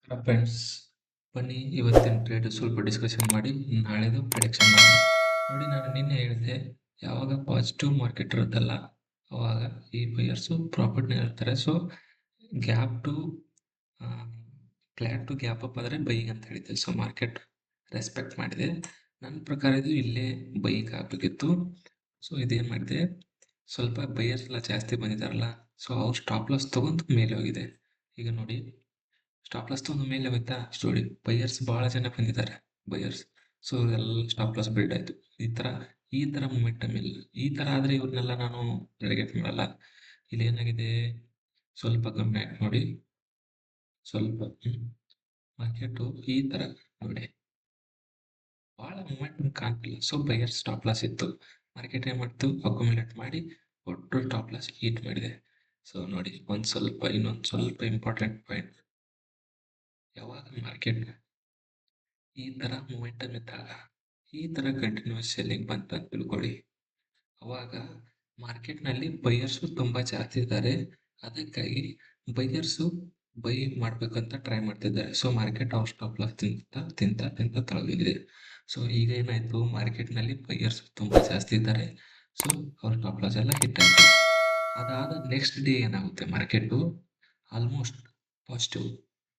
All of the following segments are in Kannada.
ಫ್ರೆಂಡ್ಸ್, ಬನ್ನಿ ಇವತ್ತಿನ ಟ್ರೇಡ್ ಸ್ವಲ್ಪ ಡಿಸ್ಕಷನ್ ಮಾಡಿ ನಾಳೆದು ಪ್ರಿಡಿಕ್ಷನ್ ಮಾಡೋಣ. ನೋಡಿ, ನಾನು ನಿನ್ನೆ ಹೇಳಿದೆ, ಯಾವಾಗ ಪಾಸಿಟಿವ್ ಮಾರ್ಕೆಟ್ ಇರುತ್ತಲ್ಲ ಅವಾಗ ಈ ಬಯರ್ಸು ಪ್ರಾಫಿಟ್ನ ಇರ್ತಾರೆ. So gap to flat to gap up ಆದರೆ ಬೈಯಿಂಗ್ ಅಂತ ಹೇಳಿದ್ದೆ. ಸೊ ಮಾರ್ಕೆಟ್ ರೆಸ್ಪೆಕ್ಟ್ ಮಾಡಿದೆ. ನನ್ನ ಪ್ರಕಾರ ಇದು ಇಲ್ಲೇ ಬೈಯಿಂಗ್ ಆಗಬೇಕಿತ್ತು. ಸೊ ಇದೇನು ಮಾಡಿದೆ, ಸ್ವಲ್ಪ ಬೈಯರ್ಸ್ ಎಲ್ಲ ಜಾಸ್ತಿ ಬಂದಿದ್ದಾರಲ್ಲ, ಸೊ ಅವ್ರು ಸ್ಟಾಪ್ ಲಾಸ್ ತೊಗೊಂಡು ಮೇಲೆ ಹೋಗಿದೆ. ಈಗ ನೋಡಿ, ಸ್ಟಾಪ್ ಲಾಸ್ ತೊಗೊಂಡು ಮೇಲೆ ಹೋಯ್ತಾ, ಸ್ಟೋರಿ ಬೈಯರ್ಸ್ ಭಾಳ ಜನ ಬಂದಿದ್ದಾರೆ ಬೈಯರ್ಸ್. ಸೊ ಎಲ್ಲ ಸ್ಟಾಪ್ ಲಾಸ್ ಬಿಲ್ಡ್ ಆಯಿತು. ಈ ಥರ ಮೊಮೆಂಟಮ್ ಇಲ್ಲ. ಈ ಥರ ಆದರೆ ಇವ್ರನ್ನೆಲ್ಲ ನಾನು ಟಾರ್ಗೆಟ್ ಮಾಡಲ್ಲ. ಇಲ್ಲಿ ಏನಾಗಿದೆ, ಸ್ವಲ್ಪ ಕಮ್ಮಿ ಆಯ್ತು ನೋಡಿ, ಸ್ವಲ್ಪ ಮಾರ್ಕೆಟು ಈ ಥರ ನೋಡಿ ಭಾಳ ಮೂಮೆಂಟ್ ಕಾಣ್ತಿಲ್ಲ. ಸೊ ಬೈಯರ್ ಸ್ಟಾಪ್ ಲಾಸ್ ಇತ್ತು. ಮಾರ್ಕೆಟ್ ಏನು ಮಾಡ್ತು, ಅಕ್ಯುಮುಲೇಟ್ ಮಾಡಿ ಒಟ್ಟು ಸ್ಟಾಪ್ ಲಾಸ್ ಹೀಟ್ ಮಾಡಿದೆ. ಸೊ ನೋಡಿ, ಇನ್ನೊಂದು ಸ್ವಲ್ಪ ಇಂಪಾರ್ಟೆಂಟ್ ಪಾಯಿಂಟ್, ಯಾವಾಗ ಮಾರ್ಕೆಟ್ ಈ ಥರ ಮೂಮೆಂಟಮ್ ಇದ್ದಾಗ ಈ ಥರ ಕಂಟಿನ್ಯೂಸ್ ಸೆಲ್ಲಿಂಗ್ ಬಂತ ಅಂತ ತಿಳ್ಕೊಳ್ಳಿ, ಅವಾಗ ಮಾರ್ಕೆಟ್ನಲ್ಲಿ ಬೈಯರ್ಸು ತುಂಬ ಜಾಸ್ತಿ ಇದ್ದಾರೆ. ಅದಕ್ಕಾಗಿ ಬೈಯರ್ಸು ಬೈ ಮಾಡಬೇಕಂತ ಟ್ರೈ ಮಾಡ್ತಿದ್ದಾರೆ. ಸೊ ಮಾರ್ಕೆಟ್ ಅವ್ರ ಸ್ಟಾಪ್ ಲಾಸ್ ತಿಂತ ತಳಗಿದೆ. ಸೊ ಈಗ ಏನಾಯಿತು, ಮಾರ್ಕೆಟ್ನಲ್ಲಿ ಬೈಯರ್ಸ್ ತುಂಬ ಜಾಸ್ತಿ ಇದ್ದಾರೆ. ಸೊ ಅವ್ರ ಸ್ಟಾಪ್ ಲಾಸ್ ಎಲ್ಲ ಹಿಟ್ ಆಯಿತು. ಅದಾದ ನೆಕ್ಸ್ಟ್ ಡೇ ಏನಾಗುತ್ತೆ, ಮಾರ್ಕೆಟು ಆಲ್ಮೋಸ್ಟ್ ಪಾಸಿಟಿವ್.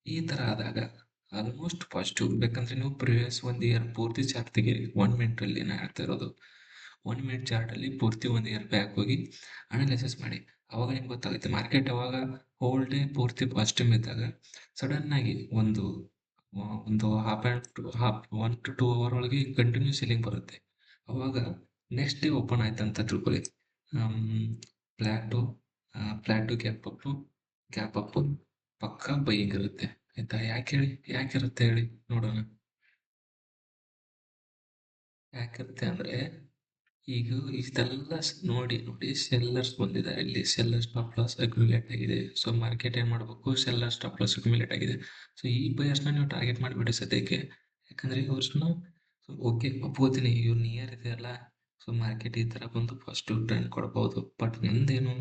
ಈ ಥರ ಆದಾಗ ಆಲ್ಮೋಸ್ಟ್ ಪಾಸಿಟಿವ್ ಬೇಕಂದ್ರೆ ನೀವು ಪ್ರಿವಿಯಸ್ 1 ಇಯರ್ ಪೂರ್ತಿ ಚಾರ್ಟ್ ತೆಗೀರಿ. 1 ಮಿನಿಟಲ್ಲಿ ನಾನು ಹೇಳ್ತಾ ಇರೋದು, 1 ಮಿನಿಟ್ ಚಾರ್ಟಲ್ಲಿ ಪೂರ್ತಿ 1 ಇಯರ್ ಬ್ಯಾಕ್ ಹೋಗಿ ಅನಾಲಿಸಿಸ್ ಮಾಡಿ. ಅವಾಗ ನಿಮ್ಗೆ ಗೊತ್ತಾಗುತ್ತೆ ಮಾರ್ಕೆಟ್ ಯಾವಾಗ ಹೋಲ್ ಡೇ ಪೂರ್ತಿ ಪಾಸಿಟಿವ್ ಇದ್ದಾಗ ಸಡನ್ನಾಗಿ ಒಂದು ಹಾಫ್ 1 to 2 ಅವರ್ ಒಳಗೆ ಕಂಟಿನ್ಯೂ ಸೆಲ್ಲಿಂಗ್ ಬರುತ್ತೆ. ಅವಾಗ ನೆಕ್ಸ್ಟ್ ಡೇ ಓಪನ್ ಆಯ್ತು ಅಂತ ತಿಳ್ಕೊಳ್ಳಿ, ಫ್ಲ್ಯಾಟು ಗ್ಯಾಪ್ ಅಪ್ಪು ಪಕ್ಕಾ ಬೈಯಿಂಗ್ ಇರುತ್ತೆ. ಆಯ್ತಾ? ಯಾಕಿರುತ್ತೆ ಹೇಳಿ ನೋಡೋಣ. ಯಾಕಿರುತ್ತೆ ಅಂದರೆ, ಈಗ ಇಷ್ಟೆಲ್ಲ ನೋಡಿ ಸೆಲ್ಲರ್ಸ್ ಬಂದಿದ್ದಾರೆ. ಇಲ್ಲಿ ಸೆಲ್ಲರ್ ಸ್ಟಾಪ್ ಲಾಸ್ ಅಕ್ಯುಮುಲೇಟ್ ಆಗಿದೆ. ಸೊ ಮಾರ್ಕೆಟ್ ಏನು ಮಾಡಬೇಕು, ಸೆಲ್ಲರ್ ಸ್ಟಾಪ್ ಲಾಸ್ ಅಕ್ಯುಮುಲೇಟ್ ಆಗಿದೆ. ಸೊ ಈ ಬಯರ್ಸ್ನ ನೀವು ಟಾರ್ಗೆಟ್ ಮಾಡಿಬಿಡಿ ಸದ್ಯಕ್ಕೆ. ಯಾಕಂದರೆ ಇವ್ರನ್ನ ಓಕೆ ಒಪ್ಕೋತೀನಿ, ಇವ್ರು ನಿಯರ್ ಇದೆಯಲ್ಲ. ಸೊ ಮಾರ್ಕೆಟ್ ಈ ಥರ ಬಂದು ಪಾಸಿಟಿವ್ ಟ್ರೆಂಡ್ ಕೊಡ್ಬೋದು. ಬಟ್ ನಂದೇನು,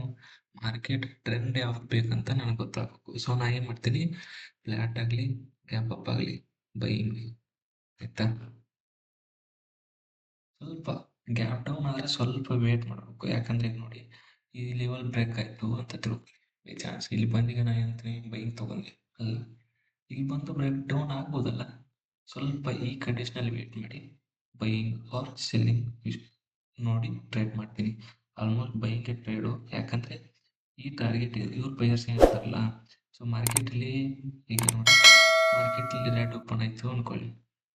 ಮಾರ್ಕೆಟ್ ಟ್ರೆಂಡ್ ಯಾವ್ದು ಬೇಕಂತ ನನಗೆ ಗೊತ್ತಾಗಬೇಕು. ಸೊ ನಾ ಏನು ಮಾಡ್ತೀನಿ, ಫ್ಲ್ಯಾಟ್ ಆಗಲಿ ಗ್ಯಾಪ್ ಅಪ್ ಆಗಲಿ ಬೈಯಿಂಗ್. ಆಯ್ತಾ? ಸ್ವಲ್ಪ ಗ್ಯಾಪ್ ಡೌನ್ ಆದರೆ ಸ್ವಲ್ಪ ವೇಟ್ ಮಾಡಬೇಕು. ಯಾಕಂದರೆ ಈಗ ನೋಡಿ, ಈ ಲೆವೆಲ್ ಬ್ರೇಕ್ ಆಯಿತು ಅಂತ ತಿಳ್ಕೊಳ್ಳಿ, ಬೈ ಚಾನ್ಸ್ ಇಲ್ಲಿ ಬಂದೀಗ ನಾನು ಹೇಳ್ತೀನಿ ಬೈಯಿಂಗ್ ತೊಗೊಂಡೆ ಅಲ್ಲ, ಇಲ್ಲಿ ಬಂದು ಬ್ರೇಕ್ ಡೌನ್ ಆಗ್ಬೋದಲ್ಲ. ಸ್ವಲ್ಪ ಈ ಕಂಡೀಷನಲ್ಲಿ ವೇಟ್ ಮಾಡಿ ಬೈಯಿಂಗ್ ಆರ್ ಸೆಲ್ಲಿಂಗ್ ನೋಡಿ ಟ್ರೇಡ್ ಮಾಡ್ತೀನಿ. ಆಲ್ಮೋಸ್ಟ್ ಬೈಯಿಂಗ್ಗೆ ಟ್ರೇಡು. ಯಾಕಂದರೆ ಈ ಟಾರ್ಗೆಟ್ ಇವ್ರು ಬೈಯರ್ಸ್ ಏನಿರ್ತಾರಲ್ಲ, ಸೊ ಮಾರ್ಕೆಟಲ್ಲಿ ಈಗ ನೋಡಿ, ಮಾರ್ಕೆಟಲ್ಲಿ ರೆಡ್ ಓಪನ್ ಆಯಿತು ಅಂದ್ಕೊಳ್ಳಿ,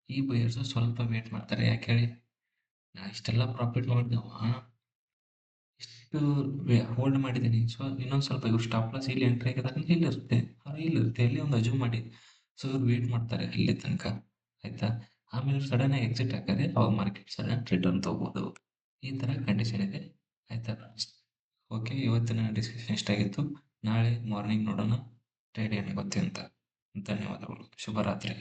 ಈ ಬೈಯರ್ಸು ಸ್ವಲ್ಪ ವೇಟ್ ಮಾಡ್ತಾರೆ. ಯಾಕೆ ಹೇಳಿ, ನಾ ಇಷ್ಟೆಲ್ಲ ಪ್ರಾಫಿಟ್ ಮಾಡಿದವ ಇಷ್ಟು ಹೋಲ್ಡ್ ಮಾಡಿದ್ದೀನಿ. ಸೊ ಇನ್ನೊಂದು ಸ್ವಲ್ಪ ಇವ್ರು ಸ್ಟಾಪ್ ಲಾಸ್ ಇಲ್ಲಿ ಎಂಟ್ರಿ ಆಗಿದಾಗ ಇಲ್ಲಿರುತ್ತೆ, ಇಲ್ಲಿ ಒಂದು ಅಜೂಮ್ ಮಾಡಿ. ಸೊ ಇವ್ರು ವೇಟ್ ಮಾಡ್ತಾರೆ ಅಲ್ಲಿ ತನಕ. ಆಯ್ತಾ? ಆಮೇಲೆ ಸಡನ್ ಆಗಿ ಎಕ್ಸಿಟ್ ಹಾಕಿದ್ರೆ ಅವಾಗ ಮಾರ್ಕೆಟ್ ಸಡನ್ ರಿಟರ್ನ್ ತೊಗೋಬೋದು. ಈ ಥರ ಕಂಡೀಷನ್ ಇದೆ. ಆಯ್ತಾ? ಓಕೆ, ಇವತ್ತಿನ ಡಿಸ್ಕಷನ್ ಇಷ್ಟಾಗಿತ್ತು. ನಾಳೆ ಮಾರ್ನಿಂಗ್ ನೋಡೋಣ ಟ್ರೇಡ್ ಏನಾಗುತ್ತೆ ಅಂತ. ಧನ್ಯವಾದಗಳು. ಶುಭರಾತ್ರಿ.